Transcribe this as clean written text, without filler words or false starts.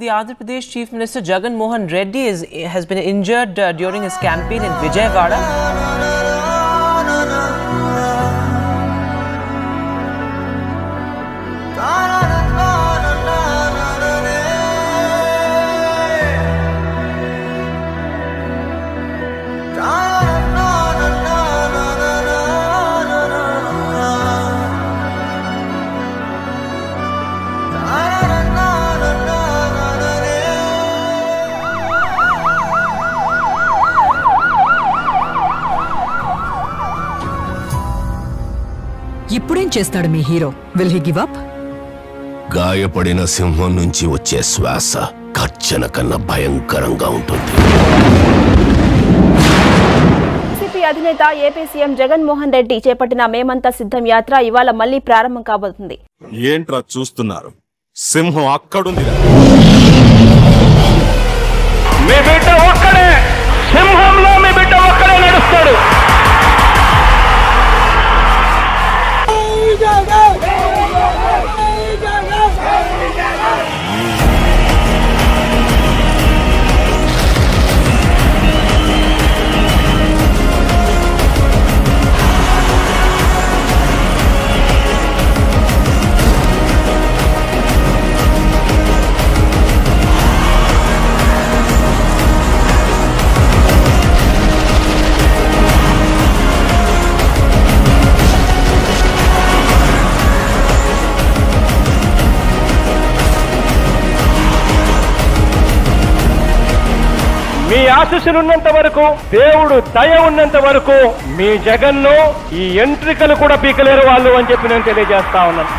The Andhra Pradesh Chief Minister Jagan Mohan Reddy has been injured during his campaign in Vijayawada. ఇప్పుడేం చేస్తాడు మీ hero? Will he give up? గాయపడిన సింహం నుంచి వచ్చే శ్వాస గర్జన కన్నా భయంకరంగా ఉంటుంది. సిపి అధినేత ఏపీ సీఎం జగన్ మోహన్ రెడ్డి చేపట్టిన మేమంతా సిద్ధం యాత్ర ఇవాళ మళ్లీ ప్రారంభం కాబోతుంది. ఏంట్రా చూస్తున్నారు? సింహం అక్కడుంది. మీ బిడ్డ ఒక్కడే, సింహంలో మీ బిడ్డ ఒక్కడే నడుస్తాడు. మీ ఆశీస్సులున్నంత వరకు, దేవుడు దయ ఉన్నంత వరకు మీ జగన్ను ఈ ఎంట్రికలు కూడా పీకలేరు వాళ్ళు అని చెప్పి నేను తెలియజేస్తా ఉన్నాను.